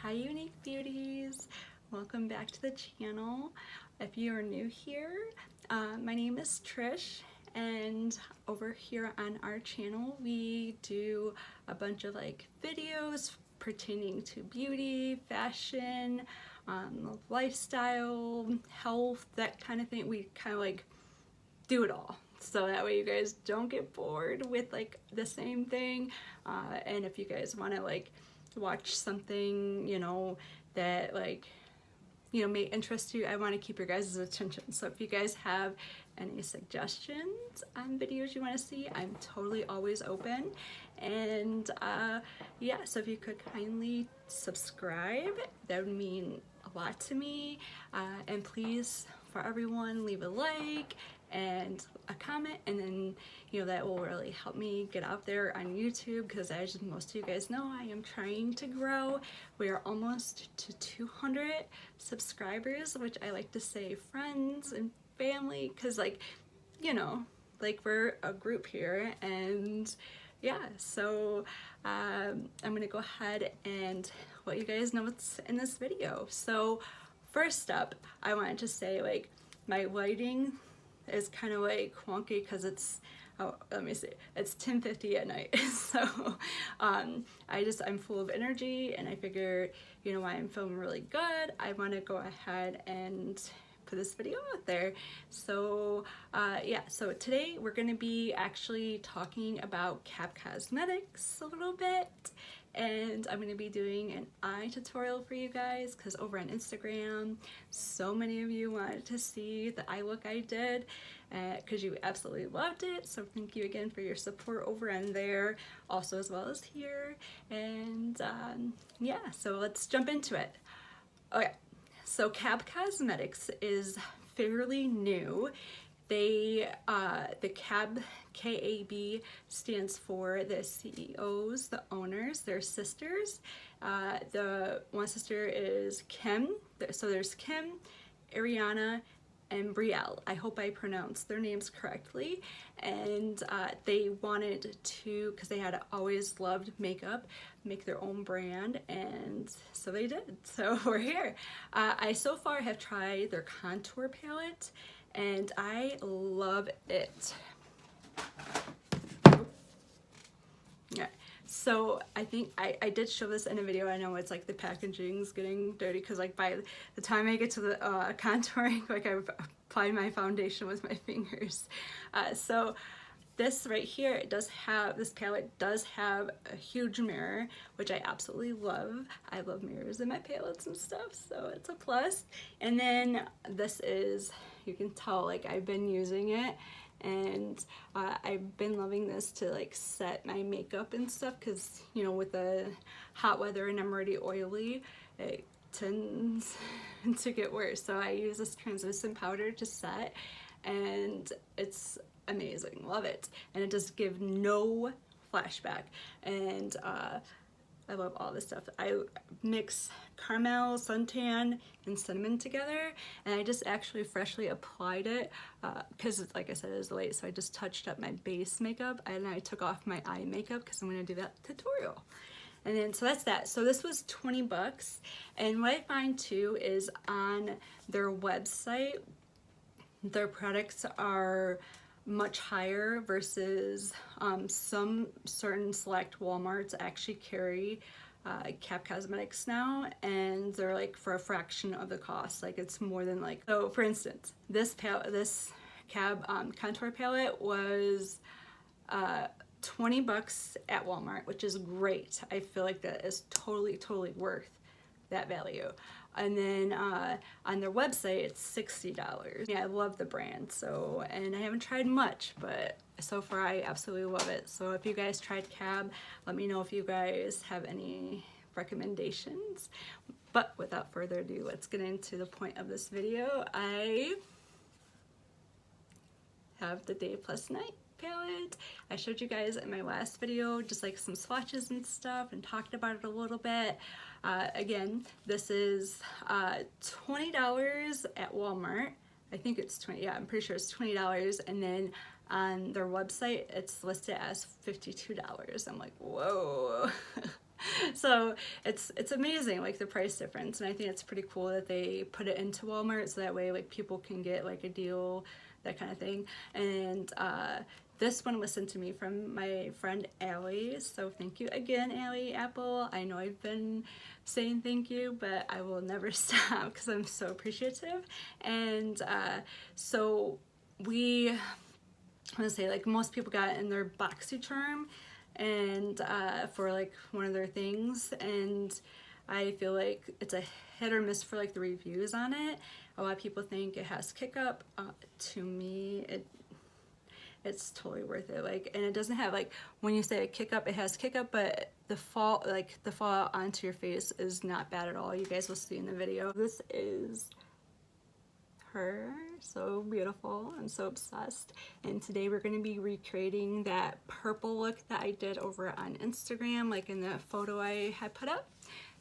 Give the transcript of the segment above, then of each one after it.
Hi Unique Beauties, welcome back to the channel. If you are new here, my name is Trish, and over here on our channel we do a bunch of videos pertaining to beauty, fashion, lifestyle, health, that kind of thing. We kind of do it all, so that way you guys don't get bored with the same thing. And if you guys want to watch something, that may interest you, I want to keep your guys' attention. So if you guys have any suggestions on videos you want to see, I'm totally always open. And yeah, so if you could kindly subscribe, that would mean a lot to me. And please, for everyone, leave a like and a comment, and then that will really help me get out there on YouTube, because as most of you guys know, I am trying to grow. We are almost to 200 subscribers, which I like to say friends and family, because we're a group here. And yeah, so I'm gonna go ahead and let you guys know what's in this video. So first up, I wanted to say my lighting is kind of wonky because it's, oh, let me see, it's 10:50 at night. So I'm full of energy, and I figure, while I'm feeling really good, I want to go ahead and put this video out there. So yeah, so today we're going to be actually talking about KAB Cosmetics a little bit, and I'm going to be doing an eye tutorial for you guys, because over on Instagram so many of you wanted to see the eye look I did, because you absolutely loved it. So thank you again for your support over on there, also as well as here. And yeah, so let's jump into it. Okay, so KAB Cosmetics is fairly new. The KAB, KAB stands for the CEOs, the owners, they're sisters. The one sister is Kim, so there's Kim, Ariana, and Brielle. I hope I pronounced their names correctly. And they wanted to, because they had always loved makeup, make their own brand, and so they did. So we're here. I so far have tried their contour palette, and I love it. Yeah. So I think I did show this in a video. I know it's the packaging's getting dirty, because by the time I get to the contouring, I applied my foundation with my fingers. So this right here, this palette does have a huge mirror, which I absolutely love. I love mirrors in my palettes and stuff, so it's a plus. And then this is, you can tell I've been using it, and I've been loving this to set my makeup and stuff, because with the hot weather and I'm already oily, it tends to get worse. So I use this translucent powder to set, and it's amazing. Love it. And it does give no flashback. And I love all this stuff. I mix caramel, suntan, and cinnamon together, and I just actually freshly applied it, because like I said, it was late, so I just touched up my base makeup, and I took off my eye makeup because I'm going to do that tutorial. And then, so that's that. So this was 20 bucks, and what I find too is on their website, their products are much higher versus some certain select Walmarts actually carry KAB Cosmetics now, and they're for a fraction of the cost. It's more than so for instance, this KAB contour palette was 20 bucks at Walmart, which is great. I feel that is totally worth that value. And then on their website, it's $60. Yeah, I love the brand. So, and I haven't tried much, but so far I absolutely love it. So if you guys tried KAB, let me know if you guys have any recommendations. But without further ado, let's get into the point of this video. I have the Day+Night palette. I showed you guys in my last video just some swatches and stuff, and talked about it a little bit. Again, this is $20 at Walmart. I think it's 20, yeah, I'm pretty sure it's $20, and then on their website it's listed as $52. I'm like, whoa. So it's amazing, like the price difference, and I think it's pretty cool that they put it into Walmart so that way like people can get like a deal, that kind of thing. And this one was sent to me from my friend Allie, so thank you again, Allie Apple. I know I've been saying thank you, but I will never stop because I'm so appreciative. And so I want to say, like, most people got it in their BoxyCharm, and for like one of their things, and I feel like it's a hit or miss for like the reviews on it. A lot of people think it has kick up. To me, it's totally worth it. Like, and it doesn't have, like, when you say a kick up, it has kick up, but the fallout onto your face is not bad at all. You guys will see in the video. This is her, so beautiful. I'm so obsessed. And today we're going to be recreating that purple look that I did over on Instagram, like in the photo I had put up.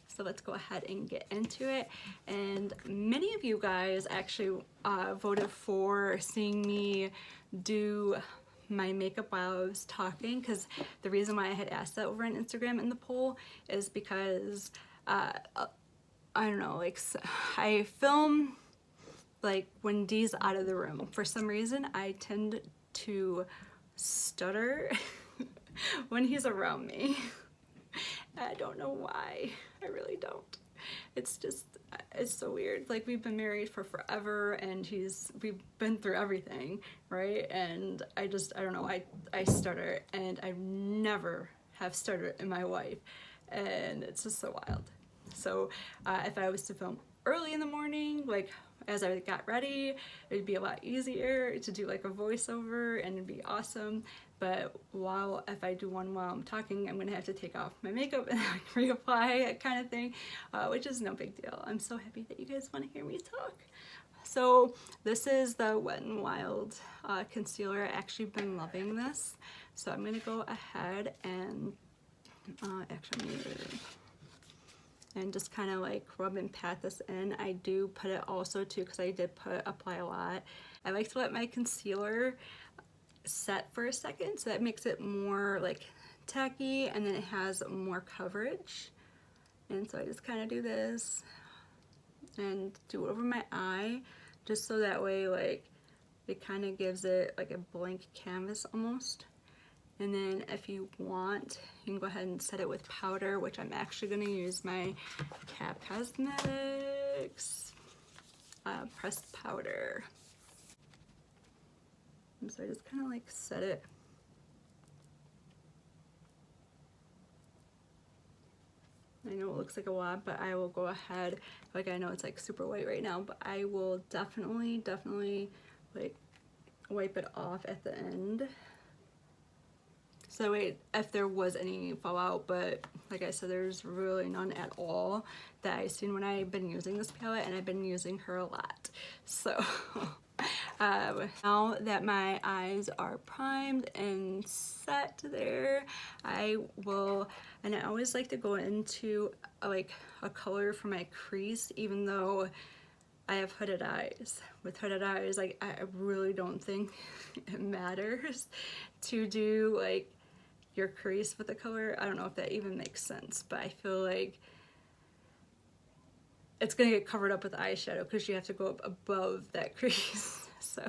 So let's go ahead and get into it. And many of you guys actually voted for seeing me do my makeup while I was talking, because the reason why I had asked that over on Instagram in the poll is because I don't know, like, I film like when Dee's out of the room. For some reason I tend to stutter when he's around me. I don't know why. I really don't. It's just, it's so weird. Like, we've been married for forever, and we've been through everything, right? And I don't know, I stutter, and I never have stuttered in my life, and it's just so wild. So if I was to film early in the morning, like as I got ready, it'd be a lot easier to do like a voiceover, and it'd be awesome. But if I do one while I'm talking, I'm gonna have to take off my makeup and reapply it, kind of thing, which is no big deal. I'm so happy that you guys want to hear me talk. So this is the Wet n Wild concealer. I've actually been loving this, so I'm gonna go ahead and and just kind of like rub and pat this in. I do put it also too, because I did apply a lot. I like to let my concealer set for a second, so that makes it more like tacky, and then it has more coverage. And so I just kind of do this and do it over my eye, just so that way like it kind of gives it like a blank canvas almost. And then if you want, you can go ahead and set it with powder, which I'm actually going to use my KAB Cosmetics pressed powder. And so I just kind of like set it. I know it looks like a lot, but I will go ahead, like, I know it's like super white right now, but I will definitely like wipe it off at the end. So wait, if there was any fallout, but like I said, there's really none at all that I've seen when I've been using this palette, and I've been using her a lot. So now that my eyes are primed and set there, I always like to go into like a color for my crease, even though I have hooded eyes. With hooded eyes, like, I really don't think it matters to do like your crease with the color. I don't know if that even makes sense, but I feel like it's gonna get covered up with eyeshadow because you have to go up above that crease. So,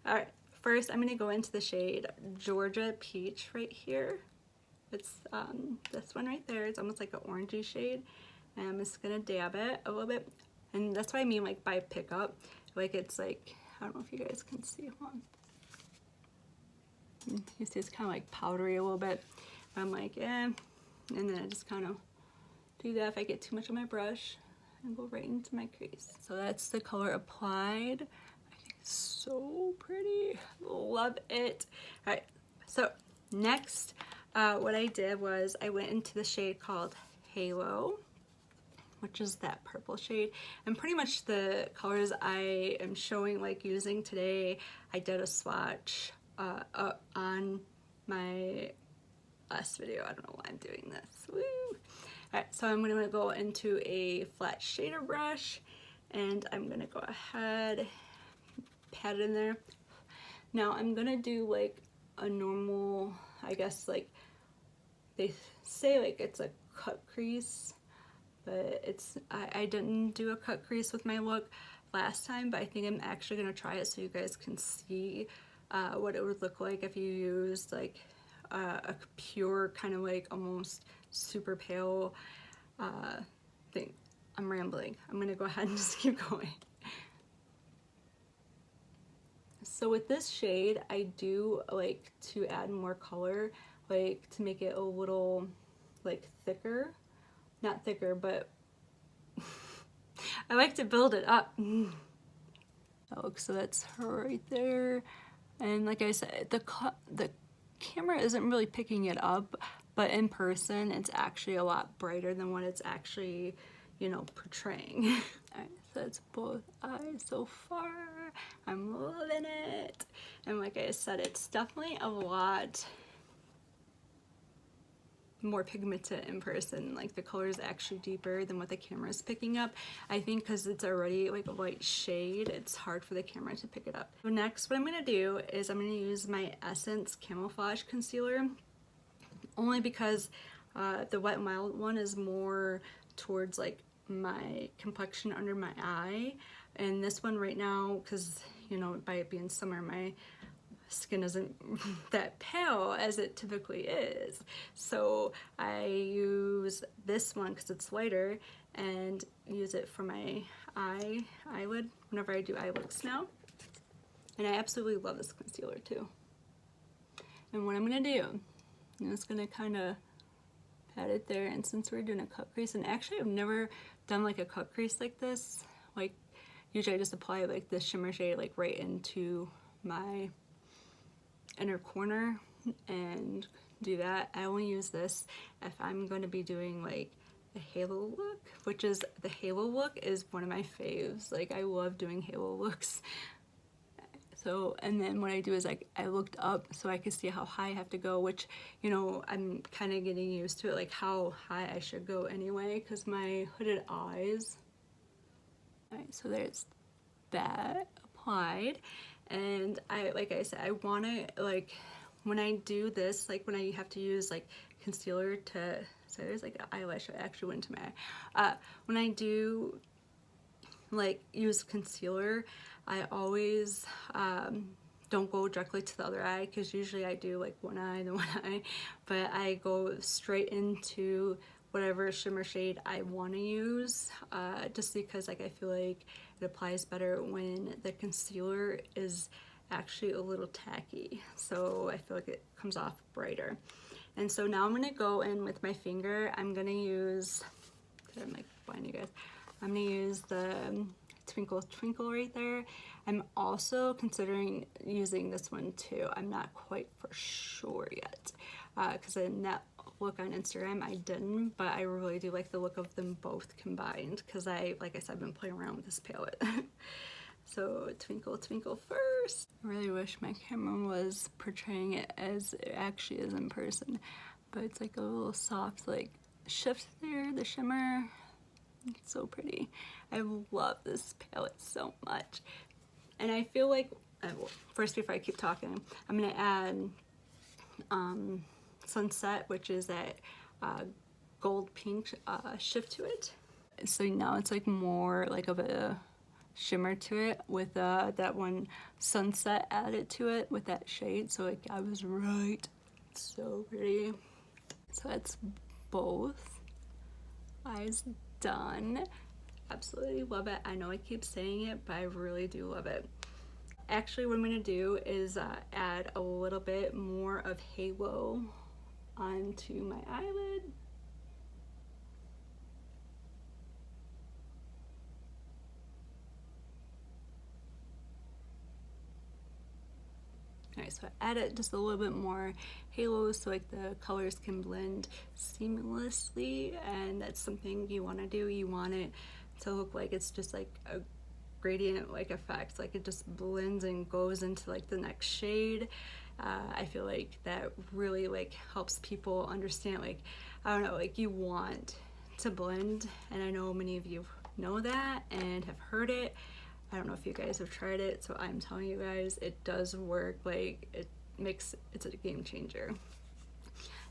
all right, first I'm gonna go into the shade Georgia Peach right here. It's this one right there. It's almost like an orangey shade, and I'm just gonna dab it a little bit. And that's what I mean, like, by pickup. Like, it's like, I don't know if you guys can see. Hold on. You see it's kind of like powdery a little bit. I'm like, eh. And then I just kind of do that if I get too much on my brush, and go right into my crease. So that's the color applied. I think it's so pretty. Love it. All right, so next, what I did was I went into the shade called Halo, which is that purple shade. And pretty much the colors I am showing, like, using today, I did a swatch on my last video. I don't know why I'm doing this. Woo! Alright, so I'm going to go into a flat shader brush, and I'm going to go ahead, pat it in there. Now I'm going to do like a normal, I guess, like they say, like, it's a cut crease, but I didn't do a cut crease with my look last time, but I think I'm actually gonna try it so you guys can see what it would look like if you used like a pure kind of like almost super pale thing. I'm rambling. I'm gonna go ahead and just keep going. So with this shade, I do like to add more color, like to make it a little like thicker. Not thicker, but I like to build it up. Oh, so that's her right there. And like I said, the camera isn't really picking it up, but in person, it's actually a lot brighter than what it's actually, you know, portraying. Alright, so that's both eyes so far. I'm loving it. And like I said, it's definitely a lot more pigmented in person. Like the color is actually deeper than what the camera is picking up. I think because it's already like a light shade, it's hard for the camera to pick it up. So next, what I'm gonna do is I'm gonna use my Essence Camouflage Concealer, only because the Wet n Wild one is more towards like my complexion under my eye, and this one right now, because you know, by it being summer, my skin isn't that pale as it typically is, so I use this one because it's lighter and use it for my eyelid whenever I do eye looks now. And I absolutely love this concealer too. And what I'm gonna do, I'm just gonna kind of pat it there, and since we're doing a cut crease, and actually I've never done like a cut crease like this, like usually I just apply like this shimmer shade like right into my inner corner and do that. I only use this if I'm going to be doing like a halo look, which is, the halo look is one of my faves. Like I love doing halo looks. So, and then what I do is like I looked up so I could see how high I have to go, which, you know, I'm kind of getting used to it, like how high I should go anyway, because my hooded eyes. Alright, so there's that applied. And like I said, I want to, like, when I do this, like when I have to use like concealer to, so there's like an eyelash that actually went into my eye. When I do like use concealer, I always don't go directly to the other eye, because usually I do like one eye then one eye, but I go straight into whatever shimmer shade I want to use, just because like I feel like it applies better when the concealer is actually a little tacky, so I feel like it comes off brighter. And so now I'm gonna go in with my finger. I'm gonna use, I'm like blind you guys, I'm gonna use the Twinkle Twinkle right there. I'm also considering using this one too. I'm not quite for sure yet, because in that look on Instagram I didn't, but I really do like the look of them both combined, because like I said, I've been playing around with this palette. So Twinkle Twinkle first. I really wish my camera was portraying it as it actually is in person, but it's like a little soft like shift there, the shimmer. It's so pretty. I love this palette so much. And I feel like, first before I keep talking, I'm gonna add Sunset, which is that gold pink shift to it. So now it's like more like of a shimmer to it with that one Sunset added to it with that shade. So like I was right. It's so pretty. So that's both eyes done. Absolutely love it. I know I keep saying it, but I really do love it. Actually, what I'm going to do is add a little bit more of halo onto my eyelid. Alright, so I added just a little bit more halo so like the colors can blend seamlessly, and that's something you want to do. You want it to look like it's just like a gradient like effect, like it just blends and goes into like the next shade. I feel like that really like helps people understand, like, I don't know, like you want to blend, and I know many of you know that and have heard it. I don't know if you guys have tried it, so I'm telling you guys, it does work. Like it's a game changer.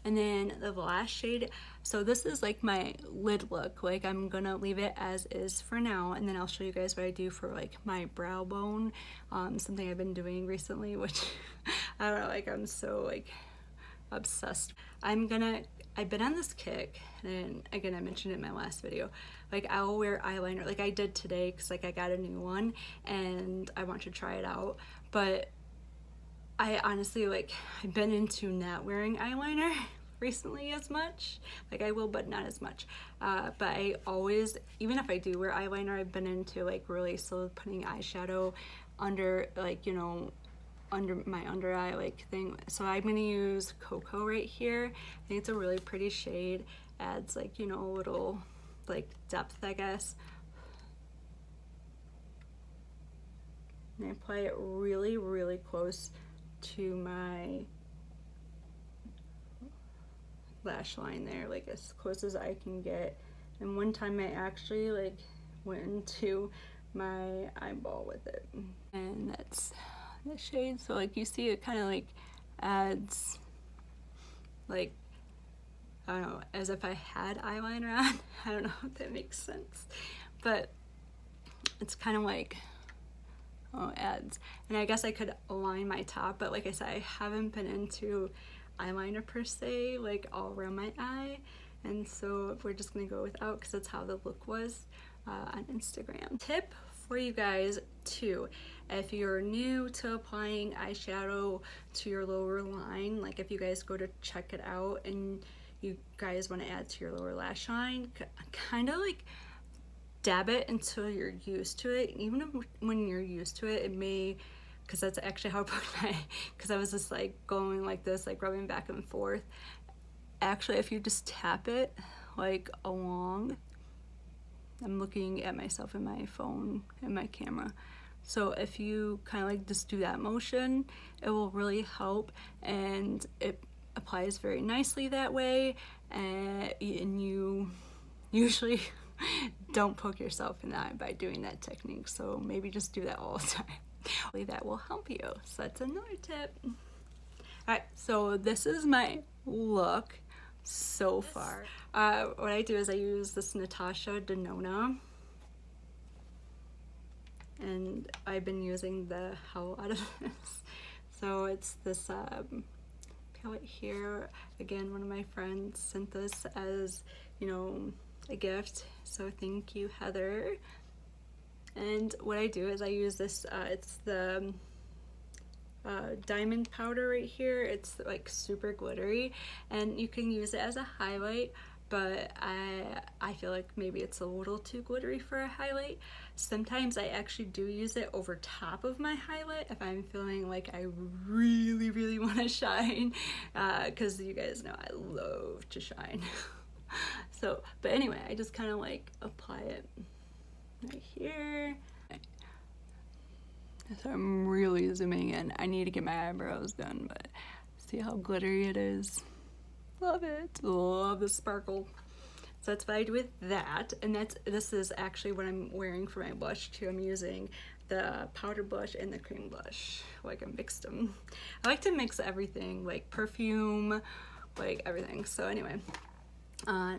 And then the last shade, so this is like my lid look. Like I'm gonna leave it as is for now, and then I'll show you guys what I do for like my brow bone. Something I've been doing recently, which I don't know, like I'm so like obsessed. I've been on this kick, and again I mentioned it in my last video, like I'll wear eyeliner like I did today because like I got a new one and I want to try it out. But I honestly, like, I've been into not wearing eyeliner recently as much. Like I will, but not as much. But I always, even if I do wear eyeliner, I've been into like really slow putting eyeshadow under, like, you know, under my under eye like thing. So I'm gonna use Cocoa right here. I think it's a really pretty shade. Adds like, you know, a little like depth, I guess. And I apply it really, really close to my lash line there, like as close as I can get. And one time I actually like went into my eyeball with it, and that's the shade. So like you see it kind of like adds, like, I don't know, as if I had eyeliner on. I don't know if that makes sense, but it's kind of like, oh, adds. And I guess I could align my top, but like I said, I haven't been into eyeliner per se, like all around my eye, and so we're just gonna go without because that's how the look was on Instagram. Tip for you guys too, if you're new to applying eyeshadow to your lower line, like if you guys go to check it out and you guys want to add to your lower lash line, kind of like dab it until you're used to it. Even when you're used to it, it may, because that's actually how I put my, because I was just like going like this, like rubbing back and forth. Actually, if you just tap it like along, I'm looking at myself in my phone and my camera. So if you kind of like just do that motion, it will really help, and it applies very nicely that way, and you usually don't poke yourself in the eye by doing that technique, so maybe just do that all the time. Hopefully that will help you. So that's another tip. Alright, so this is my look so far. What I do is I use this Natasha Denona, and I've been using the hell out of this. So it's this palette here. Again, one of my friends sent this as, you know, a gift, so thank you, Heather. And what I do is I use this, it's the diamond powder right here. It's like super glittery, and you can use it as a highlight, but I feel like maybe it's a little too glittery for a highlight. Sometimes I actually do use it over top of my highlight if I'm feeling like I really, really want to shine, because you guys know I love to shine. So, but anyway, I just kind of like apply it right here. So I'm really zooming in. I need to get my eyebrows done, but see how glittery it is. Love it. Love the sparkle. So that's what I do with that. And this is actually what I'm wearing for my blush too. I'm using the powder blush and the cream blush. Like I mixed them. I like to mix everything, like perfume, like everything. So anyway,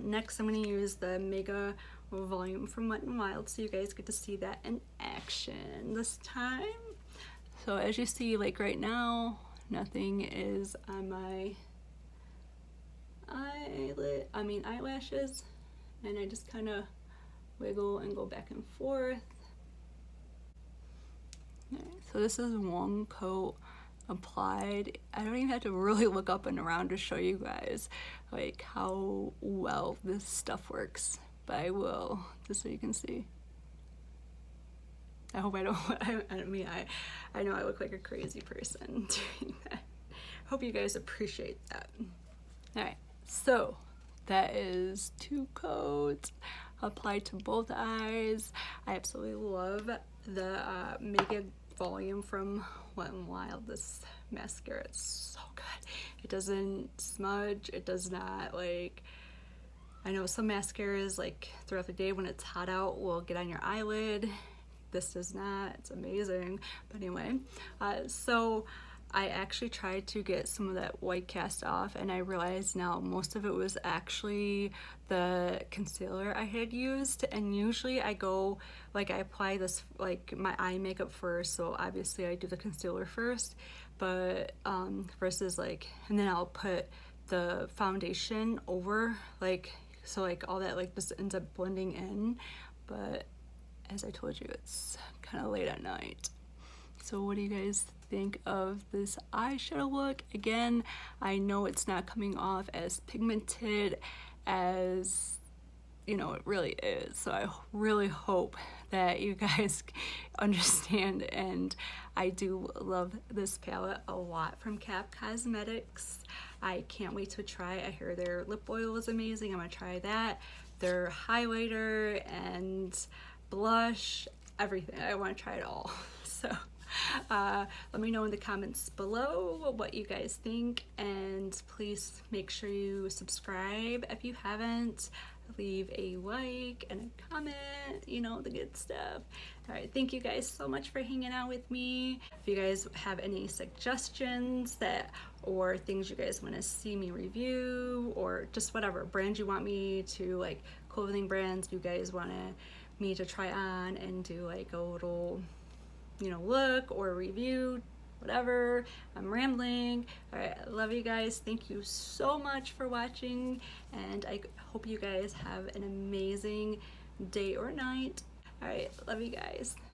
next I'm gonna use the Mega Volume from Wet n Wild, so you guys get to see that in action this time. So as you see, like right now, nothing is on my eyelashes, and I just kind of wiggle and go back and forth. Okay, so this is one coat applied. I don't even have to really look up and around to show you guys like how well this stuff works, but I will, just so you can see. I hope I don't, I know I look like a crazy person doing that. Hope you guys appreciate that. Alright, so that is 2 coats applied to both eyes. I absolutely love the Mega Volume from Wet n Wild. This mascara is so good. It doesn't smudge, it does not, like, I know some mascaras like throughout the day when it's hot out will get on your eyelid. This does not. It's amazing. But anyway, so I actually tried to get some of that white cast off, and I realized now most of it was actually the concealer I had used. And usually I go, like, I apply this, like, my eye makeup first, so obviously I do the concealer first, but versus like, and then I'll put the foundation over, like, so like all that like just ends up blending in. But as I told you, it's kind of late at night. So what do you guys think of this eyeshadow look? Again, I know it's not coming off as pigmented as, you know, it really is. So I really hope that you guys understand, and I do love this palette a lot from KAB Cosmetics. I can't wait to try. I hear their lip oil is amazing. I'm gonna try that. Their highlighter and blush, everything. I want to try it all. So let me know in the comments below what you guys think, and please make sure you subscribe if you haven't. Leave a like and a comment, you know, the good stuff. All right, thank you guys so much for hanging out with me. If you guys have any suggestions that, or things you guys want to see me review, or just whatever brands you want me to, like clothing brands you guys want me to try on and do like a little, you know, look or review, whatever. I'm rambling. All right, I love you guys. Thank you so much for watching, and I hope you guys have an amazing day or night. All right, love you guys.